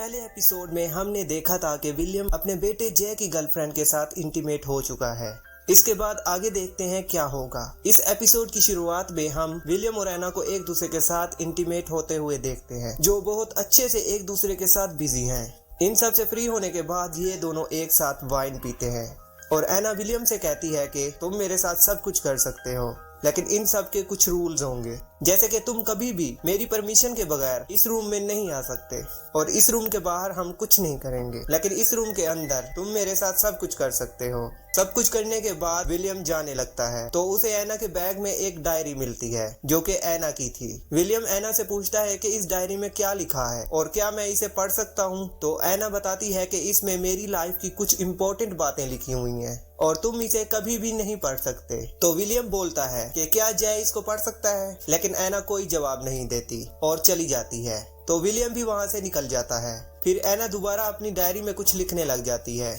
पहले एपिसोड में हमने देखा था कि विलियम अपने बेटे जय की गर्लफ्रेंड के साथ इंटीमेट हो चुका है। इसके बाद आगे देखते हैं क्या होगा। इस एपिसोड की शुरुआत में हम विलियम और एना को एक दूसरे के साथ इंटीमेट होते हुए देखते हैं, जो बहुत अच्छे से एक दूसरे के साथ बिजी हैं। इन सब से फ्री होने के बाद ये दोनों एक साथ वाइन पीते हैं और एना विलियम से कहती है कि तुम मेरे साथ सब कुछ कर सकते हो, लेकिन इन सब के कुछ रूल्स होंगे, जैसे कि तुम कभी भी मेरी परमिशन के बगैर इस रूम में नहीं आ सकते और इस रूम के बाहर हम कुछ नहीं करेंगे, लेकिन इस रूम के अंदर तुम मेरे साथ सब कुछ कर सकते हो। सब कुछ करने के बाद विलियम जाने लगता है तो उसे एना के बैग में एक डायरी मिलती है जो कि एना की थी। विलियम एना से पूछता है कि इस डायरी में क्या लिखा है और क्या मैं इसे पढ़ सकता हूँ, तो एना बताती है कि इसमें मेरी लाइफ की कुछ इम्पोर्टेंट बातें लिखी हुई हैं और तुम इसे कभी भी नहीं पढ़ सकते। तो विलियम बोलता है कि क्या जय इसको पढ़ सकता है, लेकिन एना कोई जवाब नहीं देती और चली जाती है। तो विलियम भी वहां से निकल जाता है। फिर एना दोबारा अपनी डायरी में कुछ लिखने लग जाती है।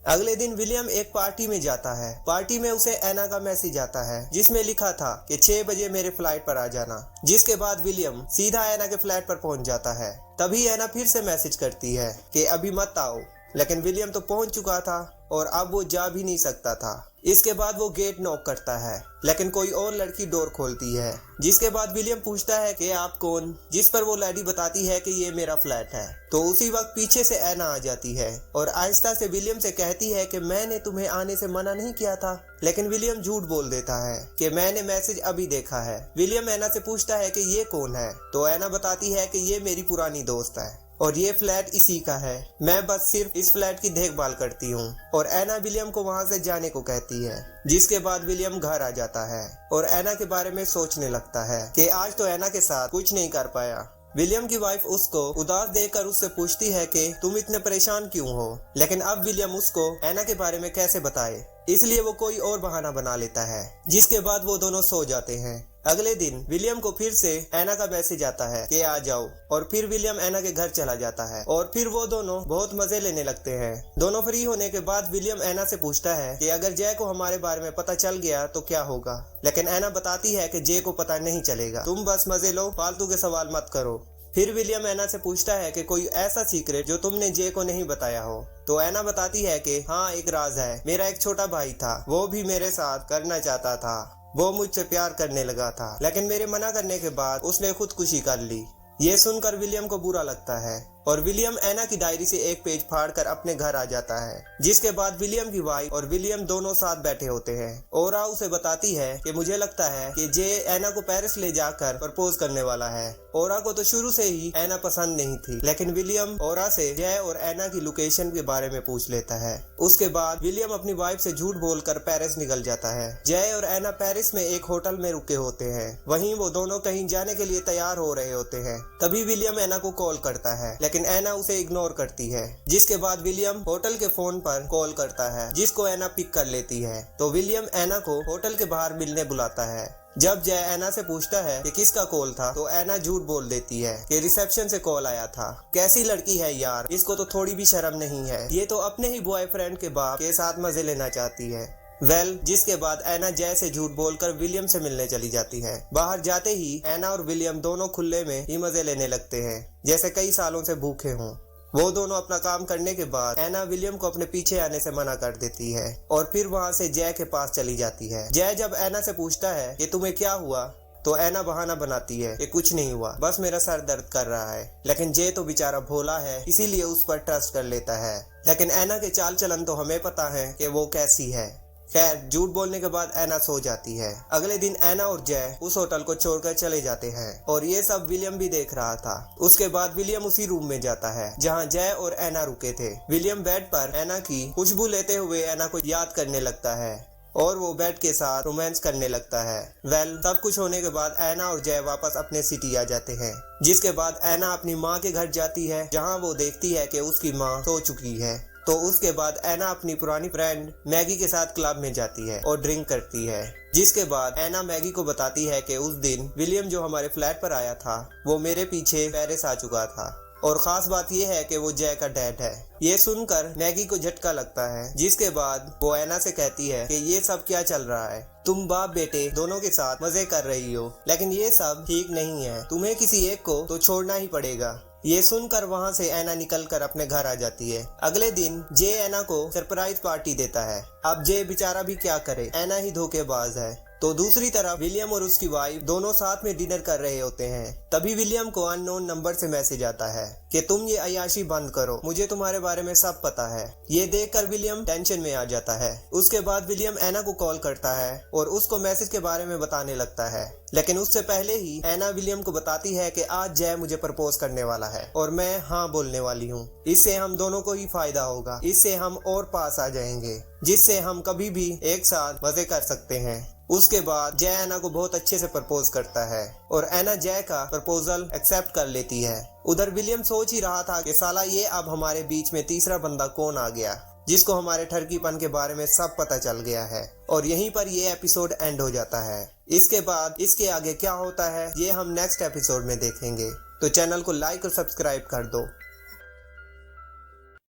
अगले दिन विलियम एक पार्टी में जाता है। पार्टी में उसे एना का मैसेज आता है जिसमें लिखा था कि 6 बजे मेरे फ्लाइट पर आ जाना, जिसके बाद विलियम सीधा एना के फ्लैट पर पहुंच जाता है। तभी एना फिर से मैसेज करती है कि अभी मत आओ, लेकिन विलियम तो पहुंच चुका था और अब वो जा भी नहीं सकता था। इसके बाद वो गेट नॉक करता है, लेकिन कोई और लड़की डोर खोलती है, जिसके बाद विलियम पूछता है कि आप कौन, जिस पर वो लेडी बताती है कि ये मेरा फ्लैट है। तो उसी वक्त पीछे से एना आ जाती है और आहिस्ता से विलियम से कहती है कि मैंने तुम्हें आने से मना नहीं किया था, लेकिन विलियम झूठ बोल देता है कि मैंने मैसेज अभी देखा है। विलियम एना से पूछता है कि ये कौन है, तो एना बताती है कि ये मेरी पुरानी दोस्त है और ये फ्लैट इसी का है, मैं बस सिर्फ इस फ्लैट की देखभाल करती हूँ। और एना विलियम को वहाँ से जाने को कहती है, जिसके बाद विलियम घर आ जाता है और एना के बारे में सोचने लगता है कि आज तो एना के साथ कुछ नहीं कर पाया। विलियम की वाइफ उसको उदास देखकर उससे पूछती है कि तुम इतने परेशान क्यों हो, लेकिन अब विलियम उसको एना के बारे में कैसे बताए, इसलिए वो कोई और बहाना बना लेता है, जिसके बाद वो दोनों सो जाते हैं। अगले दिन विलियम को फिर से एना का मैसेज आता है कि आ जाओ और फिर विलियम एना के घर चला जाता है और फिर वो दोनों बहुत मजे लेने लगते हैं। दोनों फ्री होने के बाद विलियम एना से पूछता है कि अगर जय को हमारे बारे में पता चल गया तो क्या होगा, लेकिन एना बताती है कि जय को पता नहीं चलेगा, तुम बस मजे लो, फालतू के सवाल मत करो। फिर विलियम एना से पूछता है कि कोई ऐसा सीक्रेट जो तुमने जय को नहीं बताया हो, तो एना बताती है कि हाँ एक राज है, मेरा एक छोटा भाई था, वो भी मेरे साथ करना चाहता था, वो मुझसे प्यार करने लगा था, लेकिन मेरे मना करने के बाद उसने खुदकुशी कर ली। ये सुनकर विलियम को बुरा लगता है और विलियम एना की डायरी से एक पेज फाड़कर अपने घर आ जाता है, जिसके बाद विलियम की वाइफ और विलियम दोनों साथ बैठे होते हैं। ओरा उसे बताती है कि मुझे लगता है कि जे एना को पेरिस ले जाकर प्रपोज करने वाला है। ओरा को तो शुरू से ही एना पसंद नहीं थी, लेकिन विलियम ओरा से जय और एना की लोकेशन के बारे में पूछ लेता है। उसके बाद विलियम अपनी वाइफ से झूठ बोलकर पेरिस निकल जाता है। जय और एना पेरिस में एक होटल में रुके होते हैं, वहीं वो दोनों कहीं जाने के लिए तैयार हो रहे होते हैं। तभी विलियम एना को कॉल करता है, लेकिन एना उसे इग्नोर करती है, जिसके बाद विलियम होटल के फोन पर कॉल करता है, जिसको एना पिक कर लेती है। तो विलियम एना को होटल के बाहर मिलने बुलाता है। जब जय एना से पूछता है कि किसका कॉल था, तो एना झूठ बोल देती है कि रिसेप्शन से कॉल आया था। कैसी लड़की है यार, इसको तो थोड़ी भी शर्म नहीं है, ये तो अपने ही बॉयफ्रेंड के बाप के साथ मजे लेना चाहती है। जिसके बाद एना जय से झूठ बोलकर विलियम से मिलने चली जाती है। बाहर जाते ही एना और विलियम दोनों खुले में ही मजे लेने लगते हैं, जैसे कई सालों से भूखे हों। वो दोनों अपना काम करने के बाद एना विलियम को अपने पीछे आने से मना कर देती है और फिर वहां से जय के पास चली जाती है। जय जब एना से पूछता है कि तुम्हें क्या हुआ, तो एना बहाना बनाती है कि कुछ नहीं हुआ, बस मेरा सर दर्द कर रहा है, लेकिन जय तो बेचारा भोला है, इसीलिए उस पर ट्रस्ट कर लेता है। लेकिन एना के चाल चलन तो हमें पता है कि वो कैसी है। खैर, झूठ बोलने के बाद एना सो जाती है। अगले दिन एना और जय उस होटल को छोड़कर चले जाते हैं और ये सब विलियम भी देख रहा था। उसके बाद विलियम उसी रूम में जाता है जहां जय और एना रुके थे। विलियम बेड पर एना की खुशबू लेते हुए एना को याद करने लगता है और वो बेड के साथ रोमांस करने लगता है। सब कुछ होने के बाद एना और जय वापस अपने सिटी आ जाते हैं, जिसके बाद एना अपनी माँ के घर जाती है, जहाँ वो देखती है कि उसकी माँ सो चुकी है। तो उसके बाद एना अपनी पुरानी फ्रेंड मैगी के साथ क्लब में जाती है और ड्रिंक करती है, जिसके बाद एना मैगी को बताती है कि उस दिन विलियम जो हमारे फ्लैट पर आया था वो मेरे पीछे पेरिस आ चुका था और खास बात यह है कि वो जय का डैड है। ये सुनकर मैगी को झटका लगता है, जिसके बाद वो एना से कहती है कि ये सब क्या चल रहा है, तुम बाप बेटे दोनों के साथ मजे कर रही हो, लेकिन ये सब ठीक नहीं है, तुम्हें किसी एक को तो छोड़ना ही पड़ेगा। ये सुनकर वहाँ से एना निकलकर अपने घर आ जाती है। अगले दिन जे एना को सरप्राइज पार्टी देता है। अब जे बेचारा भी क्या करे, एना ही धोखेबाज है। तो दूसरी तरफ विलियम और उसकी वाइफ दोनों साथ में डिनर कर रहे होते हैं। तभी विलियम को अननोन नंबर से मैसेज आता है कि तुम ये अय्याशी बंद करो, मुझे तुम्हारे बारे में सब पता है। ये देखकर विलियम टेंशन में आ जाता है। उसके बाद विलियम एना को कॉल करता है और उसको मैसेज के बारे में बताने लगता है। लेकिन उससे पहले ही एना विलियम को बताती है कि आज जय मुझे प्रपोज करने वाला है और मैं हाँ बोलने वाली हूँ। इससे हम दोनों को ही फायदा होगा, इससे हम और पास आ जाएंगे, जिससे हम कभी भी एक साथ मजे कर सकते हैं। उसके बाद जय एना को बहुत अच्छे से प्रपोज करता है और एना जय का प्रपोजल एक्सेप्ट कर लेती है। उधर विलियम सोच ही रहा था कि साला ये अब हमारे बीच में तीसरा बंदा कौन आ गया, जिसको हमारे ठरकीपन के बारे में सब पता चल गया है। और यहीं पर ये एपिसोड एंड हो जाता है। इसके बाद इसके आगे क्या होता है ये हम नेक्स्ट एपिसोड में देखेंगे। तो चैनल को लाइक और सब्सक्राइब कर दो।